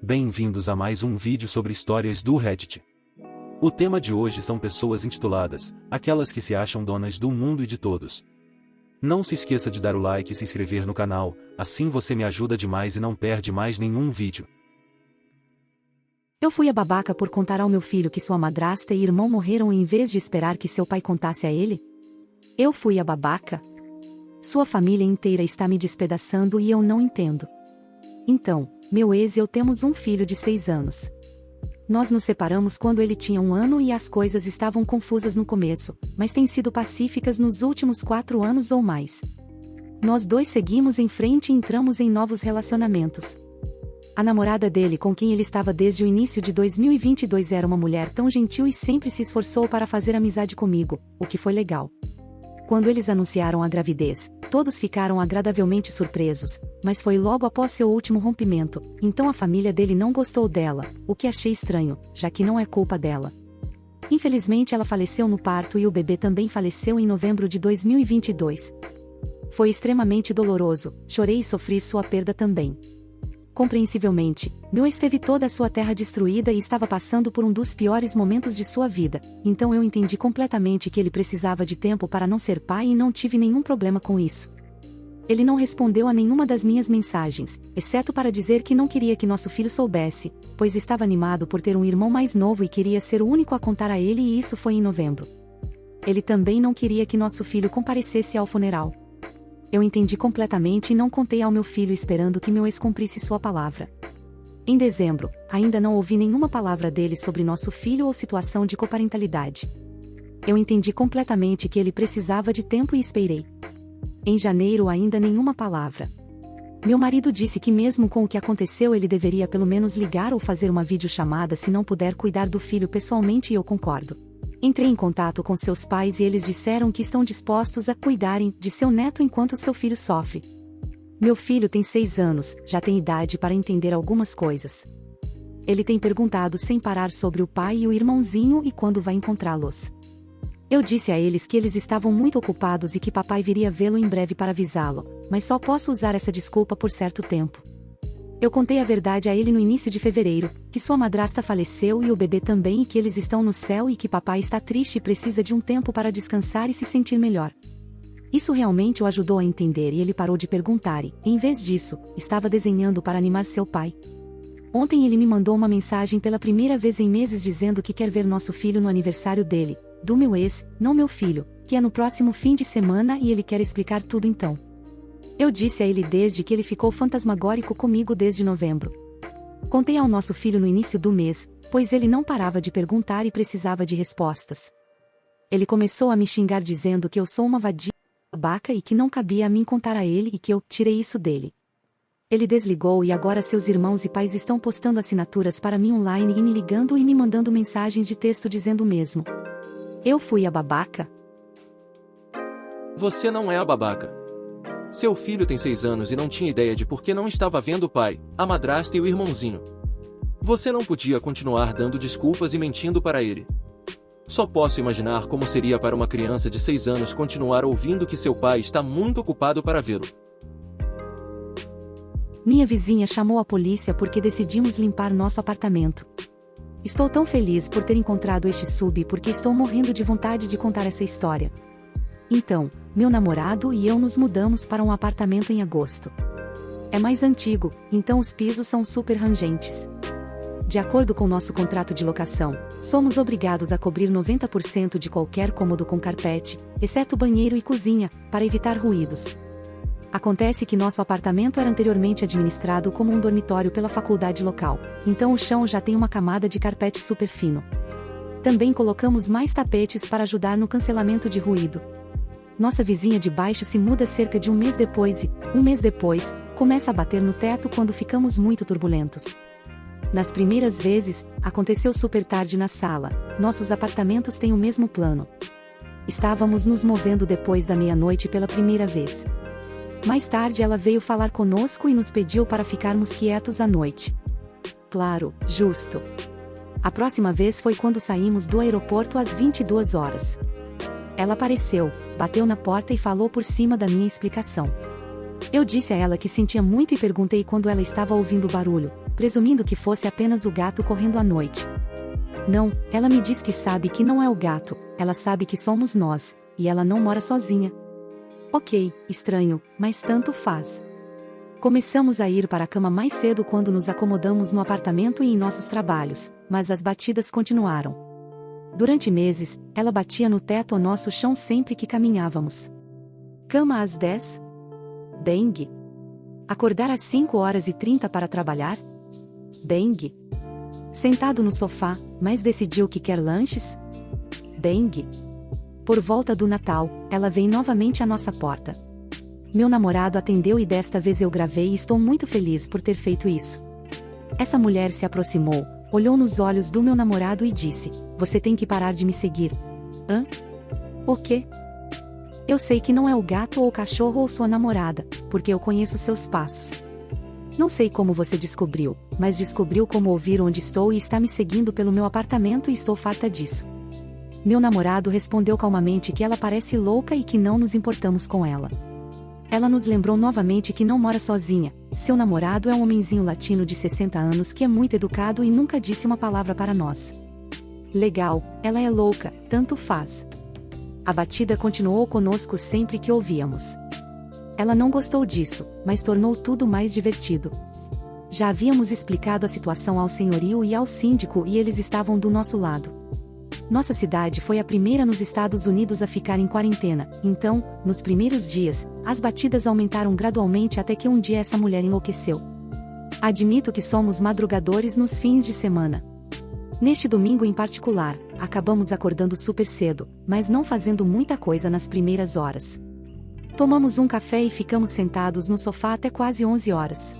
Bem-vindos a mais um vídeo sobre histórias do Reddit. O tema de hoje são pessoas intituladas, aquelas que se acham donas do mundo e de todos. Não se esqueça de dar o like e se inscrever no canal, assim você me ajuda demais e não perde mais nenhum vídeo. Eu fui a babaca por contar ao meu filho que sua madrasta e irmão morreram em vez de esperar que seu pai contasse a ele? Eu fui a babaca? Sua família inteira está me despedaçando e eu não entendo. Então, meu ex e eu temos um filho de 6 anos. Nós nos separamos quando ele tinha 1 ano e as coisas estavam confusas no começo, mas têm sido pacíficas nos últimos 4 anos ou mais. Nós dois seguimos em frente e entramos em novos relacionamentos. A namorada dele, com quem ele estava desde o início de 2022, era uma mulher tão gentil e sempre se esforçou para fazer amizade comigo, o que foi legal. Quando eles anunciaram a gravidez, todos ficaram agradavelmente surpresos, mas foi logo após seu último rompimento, então a família dele não gostou dela, o que achei estranho, já que não é culpa dela. Infelizmente ela faleceu no parto e o bebê também faleceu em novembro de 2022. Foi extremamente doloroso, chorei e sofri sua perda também. Compreensivelmente, meu ex teve toda a sua terra destruída e estava passando por um dos piores momentos de sua vida, então eu entendi completamente que ele precisava de tempo para não ser pai e não tive nenhum problema com isso. Ele não respondeu a nenhuma das minhas mensagens, exceto para dizer que não queria que nosso filho soubesse, pois estava animado por ter um irmão mais novo e queria ser o único a contar a ele, e isso foi em novembro. Ele também não queria que nosso filho comparecesse ao funeral. Eu entendi completamente e não contei ao meu filho esperando que meu ex cumprisse sua palavra. Em dezembro, ainda não ouvi nenhuma palavra dele sobre nosso filho ou situação de coparentalidade. Eu entendi completamente que ele precisava de tempo e esperei. Em janeiro, ainda nenhuma palavra. Meu marido disse que mesmo com o que aconteceu ele deveria pelo menos ligar ou fazer uma videochamada se não puder cuidar do filho pessoalmente, e eu concordo. Entrei em contato com seus pais e eles disseram que estão dispostos a cuidarem de seu neto enquanto seu filho sofre. Meu filho tem 6 anos, já tem idade para entender algumas coisas. Ele tem perguntado sem parar sobre o pai e o irmãozinho e quando vai encontrá-los. Eu disse a eles que eles estavam muito ocupados e que papai viria vê-lo em breve para avisá-lo, mas só posso usar essa desculpa por certo tempo. Eu contei a verdade a ele no início de fevereiro, que sua madrasta faleceu e o bebê também, e que eles estão no céu e que papai está triste e precisa de um tempo para descansar e se sentir melhor. Isso realmente o ajudou a entender e ele parou de perguntar e, em vez disso, estava desenhando para animar seu pai. Ontem ele me mandou uma mensagem pela primeira vez em meses dizendo que quer ver nosso filho no aniversário dele, do meu ex, não meu filho, que é no próximo fim de semana, e ele quer explicar tudo então. Eu disse a ele desde que ele ficou fantasmagórico comigo desde novembro. Contei ao nosso filho no início do mês, pois ele não parava de perguntar e precisava de respostas. Ele começou a me xingar dizendo que eu sou uma vadia babaca e que não cabia a mim contar a ele e que eu tirei isso dele. Ele desligou e agora seus irmãos e pais estão postando assinaturas para mim online e me ligando e me mandando mensagens de texto dizendo o mesmo. Eu fui a babaca? Você não é a babaca. Seu filho tem 6 anos e não tinha ideia de por que não estava vendo o pai, a madrasta e o irmãozinho. Você não podia continuar dando desculpas e mentindo para ele. Só posso imaginar como seria para uma criança de 6 anos continuar ouvindo que seu pai está muito ocupado para vê-lo. Minha vizinha chamou a polícia porque decidimos limpar nosso apartamento. Estou tão feliz por ter encontrado este sub porque estou morrendo de vontade de contar essa história. Então, meu namorado e eu nos mudamos para um apartamento em agosto. É mais antigo, então os pisos são super rangentes. De acordo com nosso contrato de locação, somos obrigados a cobrir 90% de qualquer cômodo com carpete, exceto banheiro e cozinha, para evitar ruídos. Acontece que nosso apartamento era anteriormente administrado como um dormitório pela faculdade local, então o chão já tem uma camada de carpete super fino. Também colocamos mais tapetes para ajudar no cancelamento de ruído. Nossa vizinha de baixo se muda cerca de um mês depois e, um mês depois, começa a bater no teto quando ficamos muito turbulentos. Nas primeiras vezes, aconteceu super tarde na sala, nossos apartamentos têm o mesmo plano. Estávamos nos movendo depois da meia-noite pela primeira vez. Mais tarde ela veio falar conosco e nos pediu para ficarmos quietos à noite. Claro, justo. A próxima vez foi quando saímos do aeroporto às 22 horas. Ela apareceu, bateu na porta e falou por cima da minha explicação. Eu disse a ela que sentia muito e perguntei quando ela estava ouvindo o barulho, presumindo que fosse apenas o gato correndo à noite. Não, ela me diz que sabe que não é o gato, ela sabe que somos nós, e ela não mora sozinha. Ok, estranho, mas tanto faz. Começamos a ir para a cama mais cedo quando nos acomodamos no apartamento e em nossos trabalhos, mas as batidas continuaram. Durante meses, ela batia no teto ou nosso chão sempre que caminhávamos. Cama às 10? Dengue. Acordar às 5h30 para trabalhar? Dengue. Sentado no sofá, mas decidiu que quer lanches? Dengue. Por volta do Natal, ela vem novamente à nossa porta. Meu namorado atendeu e desta vez eu gravei e estou muito feliz por ter feito isso. Essa mulher se aproximou, olhou nos olhos do meu namorado e disse: "Você tem que parar de me seguir." Hã? O quê? Eu sei que não é o gato ou o cachorro ou sua namorada, porque eu conheço seus passos. Não sei como você descobriu, mas descobriu como ouvir onde estou e está me seguindo pelo meu apartamento e estou farta disso. Meu namorado respondeu calmamente que ela parece louca e que não nos importamos com ela. Ela nos lembrou novamente que não mora sozinha, seu namorado é um homenzinho latino de 60 anos que é muito educado e nunca disse uma palavra para nós. Legal, ela é louca, tanto faz. A batida continuou conosco sempre que ouvíamos. Ela não gostou disso, mas tornou tudo mais divertido. Já havíamos explicado a situação ao senhorio e ao síndico e eles estavam do nosso lado. Nossa cidade foi a primeira nos Estados Unidos a ficar em quarentena, então, nos primeiros dias, as batidas aumentaram gradualmente até que um dia essa mulher enlouqueceu. Admito que somos madrugadores nos fins de semana. Neste domingo em particular, acabamos acordando super cedo, mas não fazendo muita coisa nas primeiras horas. Tomamos um café e ficamos sentados no sofá até quase 11 horas.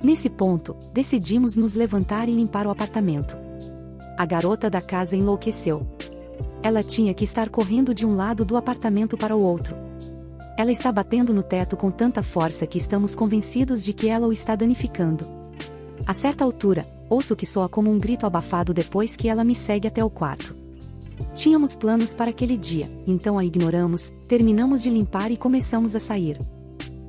Nesse ponto, decidimos nos levantar e limpar o apartamento. A garota da casa enlouqueceu. Ela tinha que estar correndo de um lado do apartamento para o outro. Ela está batendo no teto com tanta força que estamos convencidos de que ela o está danificando. A certa altura, ouço que soa como um grito abafado depois que ela me segue até o quarto. Tínhamos planos para aquele dia, então a ignoramos, terminamos de limpar e começamos a sair.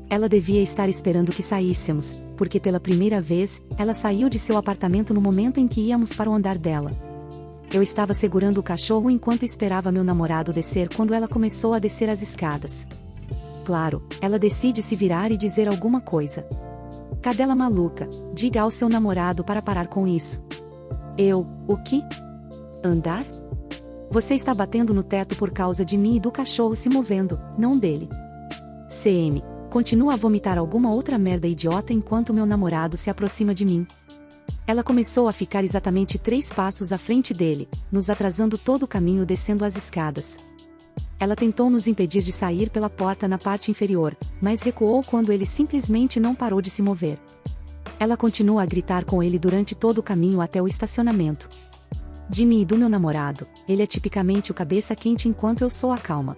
Ela devia estar esperando que saíssemos, porque pela primeira vez, ela saiu de seu apartamento no momento em que íamos para o andar dela. Eu estava segurando o cachorro enquanto esperava meu namorado descer quando ela começou a descer as escadas. Claro, ela decide se virar e dizer alguma coisa. Cadela maluca, diga ao seu namorado para parar com isso. O quê? Andar? Você está batendo no teto por causa de mim e do cachorro se movendo, não dele. CM. Continua a vomitar alguma outra merda idiota enquanto meu namorado se aproxima de mim. Ela começou a ficar exatamente 3 passos à frente dele, nos atrasando todo o caminho descendo as escadas. Ela tentou nos impedir de sair pela porta na parte inferior, mas recuou quando ele simplesmente não parou de se mover. Ela continua a gritar com ele durante todo o caminho até o estacionamento. De mim e do meu namorado, ele é tipicamente o cabeça quente enquanto eu sou a calma.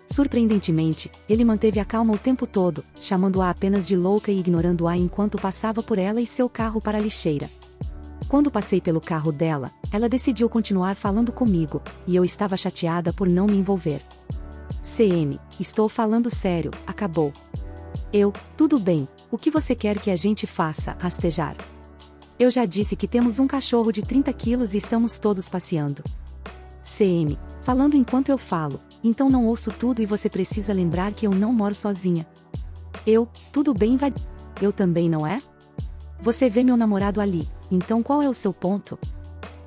Surpreendentemente, ele manteve a calma o tempo todo, chamando-a apenas de louca e ignorando-a enquanto passava por ela e seu carro para a lixeira. Quando passei pelo carro dela, ela decidiu continuar falando comigo, e eu estava chateada por não me envolver. CM, estou falando sério, acabou. Tudo bem, o que você quer que a gente faça? Rastejar. Eu já disse que temos um cachorro de 30 quilos e estamos todos passeando. CM, falando enquanto eu falo, então não ouço tudo e você precisa lembrar que eu não moro sozinha. Tudo bem, vai. Eu também, não é? Você vê meu namorado ali, então qual é o seu ponto?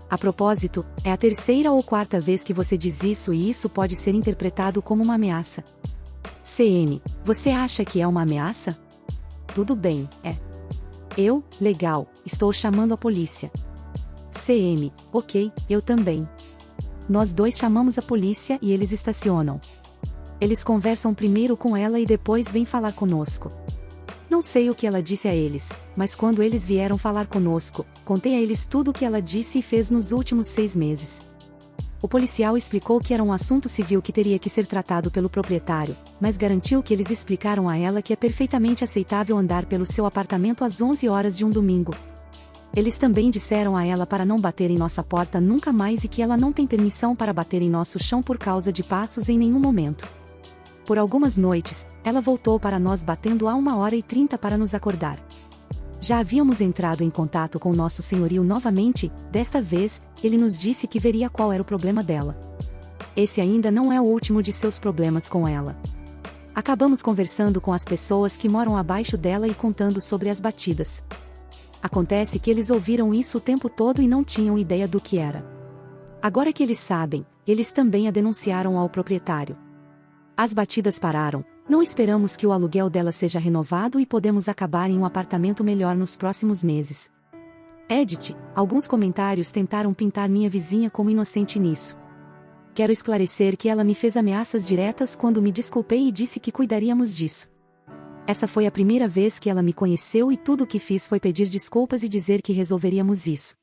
A propósito, é a 3ª ou 4ª vez que você diz isso e isso pode ser interpretado como uma ameaça. CM, você acha que é uma ameaça? Tudo bem, é. Legal, estou chamando a polícia. CM, ok, eu também. Nós dois chamamos a polícia e eles estacionam. Eles conversam primeiro com ela e depois vêm falar conosco. Não sei o que ela disse a eles, mas quando eles vieram falar conosco, contei a eles tudo o que ela disse e fez nos últimos 6 meses. O policial explicou que era um assunto civil que teria que ser tratado pelo proprietário, mas garantiu que eles explicaram a ela que é perfeitamente aceitável andar pelo seu apartamento às 11 horas de um domingo. Eles também disseram a ela para não bater em nossa porta nunca mais e que ela não tem permissão para bater em nosso chão por causa de passos em nenhum momento. Por algumas noites, ela voltou para nós batendo a 1h30 para nos acordar. Já havíamos entrado em contato com nosso senhorio novamente, desta vez, ele nos disse que veria qual era o problema dela. Esse ainda não é o último de seus problemas com ela. Acabamos conversando com as pessoas que moram abaixo dela e contando sobre as batidas. Acontece que eles ouviram isso o tempo todo e não tinham ideia do que era. Agora que eles sabem, eles também a denunciaram ao proprietário. As batidas pararam, não esperamos que o aluguel dela seja renovado e podemos acabar em um apartamento melhor nos próximos meses. Edith, alguns comentários tentaram pintar minha vizinha como inocente nisso. Quero esclarecer que ela me fez ameaças diretas quando me desculpei e disse que cuidaríamos disso. Essa foi a primeira vez que ela me conheceu e tudo o que fiz foi pedir desculpas e dizer que resolveríamos isso.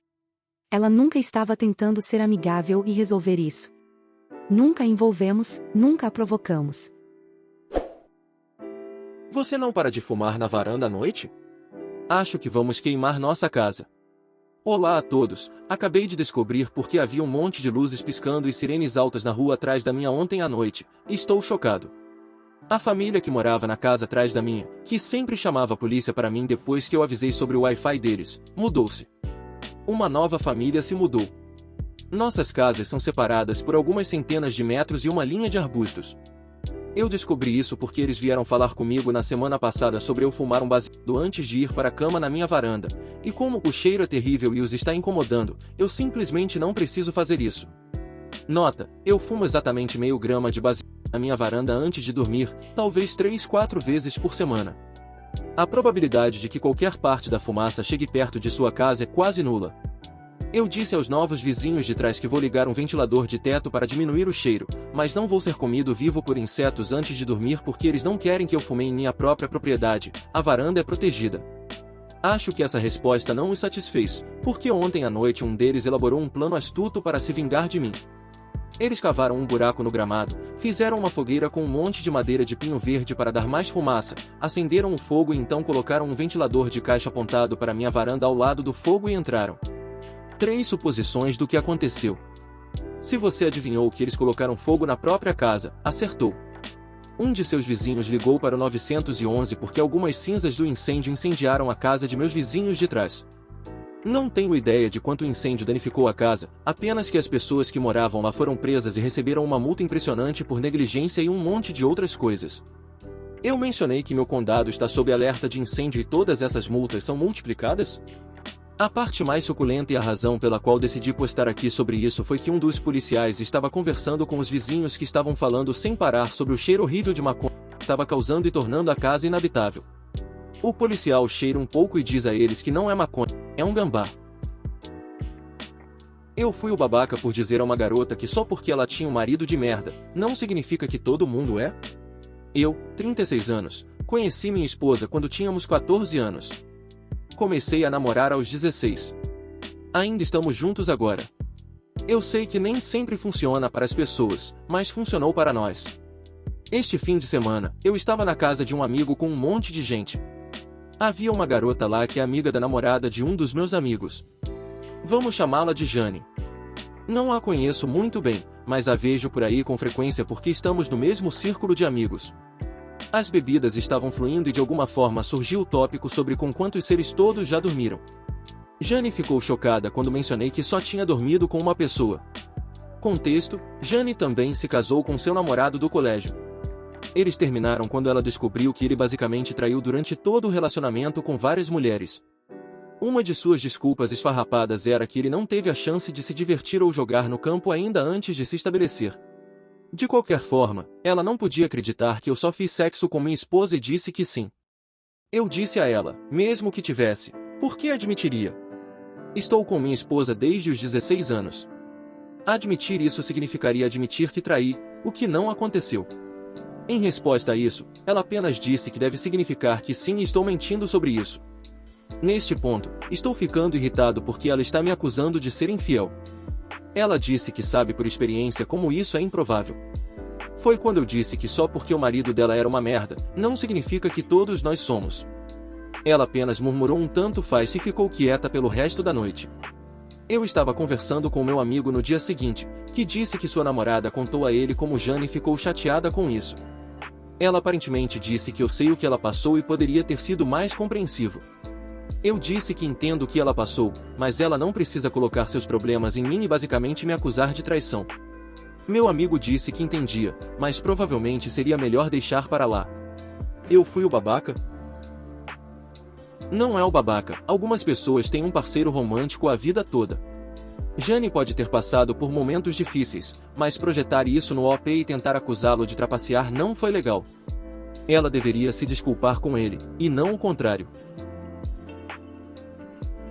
Ela nunca estava tentando ser amigável e resolver isso. Nunca a envolvemos, nunca a provocamos. Você não para de fumar na varanda à noite? Acho que vamos queimar nossa casa. Olá a todos, acabei de descobrir porque havia um monte de luzes piscando e sirenes altas na rua atrás da minha ontem à noite. Estou chocado. A família que morava na casa atrás da minha, que sempre chamava a polícia para mim depois que eu avisei sobre o Wi-Fi deles, mudou-se. Uma nova família se mudou. Nossas casas são separadas por algumas centenas de metros e uma linha de arbustos. Eu descobri isso porque eles vieram falar comigo na semana passada sobre eu fumar um baseado antes de ir para a cama na minha varanda, e como o cheiro é terrível e os está incomodando, eu simplesmente não preciso fazer isso. Nota, eu fumo exatamente meio grama de baseado na minha varanda antes de dormir, talvez 3-4 vezes por semana. A probabilidade de que qualquer parte da fumaça chegue perto de sua casa é quase nula. Eu disse aos novos vizinhos de trás que vou ligar um ventilador de teto para diminuir o cheiro, mas não vou ser comido vivo por insetos antes de dormir porque eles não querem que eu fume em minha própria propriedade, a varanda é protegida. Acho que essa resposta não os satisfez, porque ontem à noite um deles elaborou um plano astuto para se vingar de mim. Eles cavaram um buraco no gramado, fizeram uma fogueira com um monte de madeira de pinho verde para dar mais fumaça, acenderam o fogo e então colocaram um ventilador de caixa apontado para minha varanda ao lado do fogo e entraram. 3 suposições do que aconteceu. Se você adivinhou que eles colocaram fogo na própria casa, acertou. Um de seus vizinhos ligou para o 911 porque algumas cinzas do incêndio incendiaram a casa de meus vizinhos de trás. Não tenho ideia de quanto o incêndio danificou a casa, apenas que as pessoas que moravam lá foram presas e receberam uma multa impressionante por negligência e um monte de outras coisas. Eu mencionei que meu condado está sob alerta de incêndio e todas essas multas são multiplicadas? A parte mais suculenta e a razão pela qual decidi postar aqui sobre isso foi que um dos policiais estava conversando com os vizinhos que estavam falando sem parar sobre o cheiro horrível de maconha que estava causando e tornando a casa inabitável. O policial cheira um pouco e diz a eles que não é maconha, é um gambá. Eu fui o babaca por dizer a uma garota que só porque ela tinha um marido de merda, não significa que todo mundo é? Eu, 36 anos, conheci minha esposa quando tínhamos 14 anos. Comecei a namorar aos 16. Ainda estamos juntos agora. Eu sei que nem sempre funciona para as pessoas, mas funcionou para nós. Este fim de semana, eu estava na casa de um amigo com um monte de gente. Havia uma garota lá que é amiga da namorada de um dos meus amigos. Vamos chamá-la de Jane. Não a conheço muito bem, mas a vejo por aí com frequência porque estamos no mesmo círculo de amigos. As bebidas estavam fluindo e de alguma forma surgiu o tópico sobre com quantos seres todos já dormiram. Jane ficou chocada quando mencionei que só tinha dormido com uma pessoa. Contexto, Jane também se casou com seu namorado do colégio. Eles terminaram quando ela descobriu que ele basicamente traiu durante todo o relacionamento com várias mulheres. Uma de suas desculpas esfarrapadas era que ele não teve a chance de se divertir ou jogar no campo ainda antes de se estabelecer. De qualquer forma, ela não podia acreditar que eu só fiz sexo com minha esposa e disse que sim. Eu disse a ela, mesmo que tivesse, por que admitiria? Estou com minha esposa desde os 16 anos. Admitir isso significaria admitir que traí, o que não aconteceu. Em resposta a isso, ela apenas disse que deve significar que sim e estou mentindo sobre isso. Neste ponto, estou ficando irritado porque ela está me acusando de ser infiel. Ela disse que sabe por experiência como isso é improvável. Foi quando eu disse que só porque o marido dela era uma merda, não significa que todos nós somos. Ela apenas murmurou um tanto faz e ficou quieta pelo resto da noite. Eu estava conversando com meu amigo no dia seguinte, que disse que sua namorada contou a ele como Jane ficou chateada com isso. Ela aparentemente disse que eu sei o que ela passou e poderia ter sido mais compreensivo. Eu disse que entendo o que ela passou, mas ela não precisa colocar seus problemas em mim e basicamente me acusar de traição. Meu amigo disse que entendia, mas provavelmente seria melhor deixar para lá. Eu fui o babaca? Não é o babaca, algumas pessoas têm um parceiro romântico a vida toda. Jane pode ter passado por momentos difíceis, mas projetar isso no OP e tentar acusá-lo de trapacear não foi legal. Ela deveria se desculpar com ele, e não o contrário.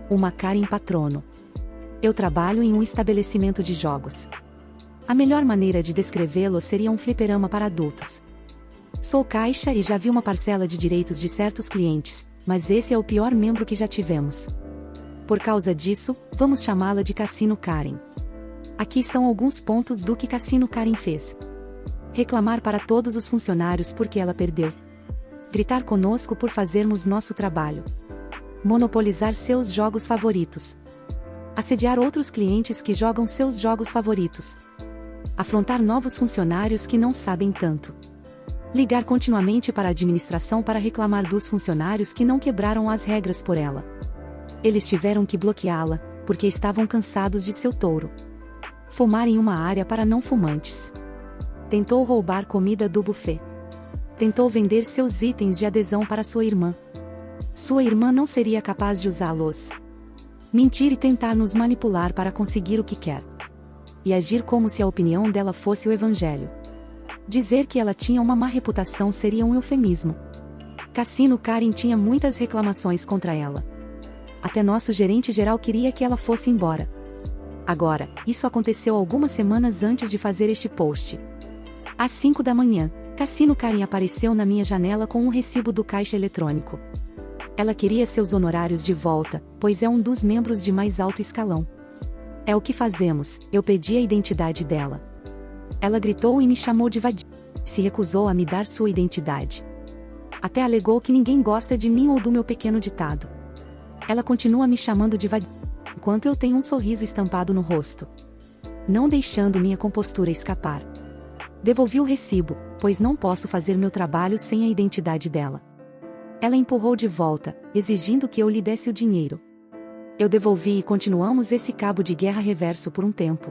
Uma Karen patrono. Eu trabalho em um estabelecimento de jogos. A melhor maneira de descrevê-lo seria um fliperama para adultos. Sou caixa e já vi uma parcela de direitos de certos clientes, mas esse é o pior membro que já tivemos. Por causa disso, vamos chamá-la de Cassino Karen. Aqui estão alguns pontos do que Cassino Karen fez. Reclamar para todos os funcionários porque ela perdeu. Gritar conosco por fazermos nosso trabalho. Monopolizar seus jogos favoritos. Assediar outros clientes que jogam seus jogos favoritos. Afrontar novos funcionários que não sabem tanto. Ligar continuamente para a administração para reclamar dos funcionários que não quebraram as regras por ela. Eles tiveram que bloqueá-la, porque estavam cansados de seu touro. Fumar em uma área para não fumantes. Tentou roubar comida do buffet. Tentou vender seus itens de adesão para sua irmã. Sua irmã não seria capaz de usá-los. Mentir e tentar nos manipular para conseguir o que quer. E agir como se a opinião dela fosse o evangelho. Dizer que ela tinha uma má reputação seria um eufemismo. Cassino Karen tinha muitas reclamações contra ela. Até nosso gerente geral queria que ela fosse embora. Agora, isso aconteceu algumas semanas antes de fazer este post. Às 5 da manhã, Cassino Karen apareceu na minha janela com um recibo do caixa eletrônico. Ela queria seus honorários de volta, pois é um dos membros de mais alto escalão. É o que fazemos, eu pedi a identidade dela. Ela gritou e me chamou de vadia. Se recusou a me dar sua identidade. Até alegou que ninguém gosta de mim ou do meu pequeno ditado. Ela continua me chamando de vadia, enquanto eu tenho um sorriso estampado no rosto. Não deixando minha compostura escapar. Devolvi o recibo, pois não posso fazer meu trabalho sem a identidade dela. Ela empurrou de volta, exigindo que eu lhe desse o dinheiro. Eu devolvi e continuamos esse cabo de guerra reverso por um tempo.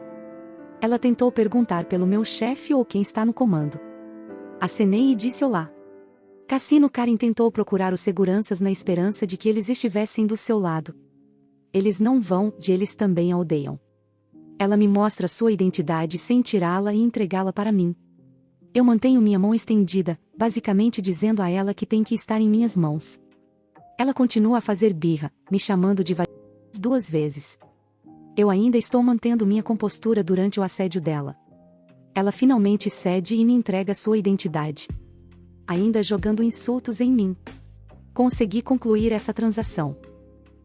Ela tentou perguntar pelo meu chefe ou quem está no comando. Acenei e disse olá. Cassino Karen tentou procurar os seguranças na esperança de que eles estivessem do seu lado. Eles não vão, eles também a odeiam. Ela me mostra sua identidade sem tirá-la e entregá-la para mim. Eu mantenho minha mão estendida, basicamente dizendo a ela que tem que estar em minhas mãos. Ela continua a fazer birra, me chamando de vadia 2 vezes. Eu ainda estou mantendo minha compostura durante o assédio dela. Ela finalmente cede e me entrega sua identidade. Ainda jogando insultos em mim. Consegui concluir essa transação.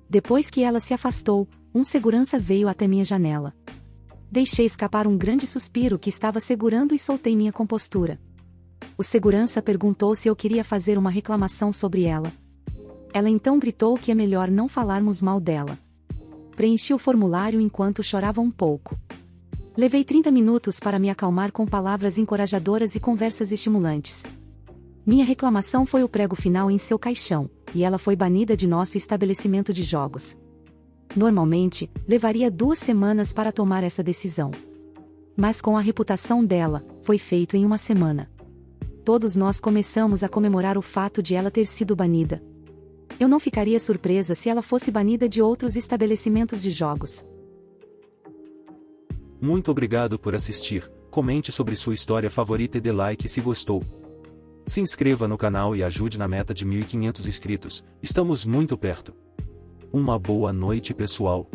Depois que ela se afastou, um segurança veio até minha janela. Deixei escapar um grande suspiro que estava segurando e soltei minha compostura. O segurança perguntou se eu queria fazer uma reclamação sobre ela. Ela então gritou que é melhor não falarmos mal dela. Preenchi o formulário enquanto chorava um pouco. Levei 30 minutos para me acalmar com palavras encorajadoras e conversas estimulantes. Minha reclamação foi o prego final em seu caixão, e ela foi banida de nosso estabelecimento de jogos. Normalmente, levaria 2 semanas para tomar essa decisão. Mas com a reputação dela, foi feito em 1 semana. Todos nós começamos a comemorar o fato de ela ter sido banida. Eu não ficaria surpresa se ela fosse banida de outros estabelecimentos de jogos. Muito obrigado por assistir, comente sobre sua história favorita e dê like se gostou. Se inscreva no canal e ajude na meta de 1.500 inscritos, estamos muito perto. Uma boa noite pessoal.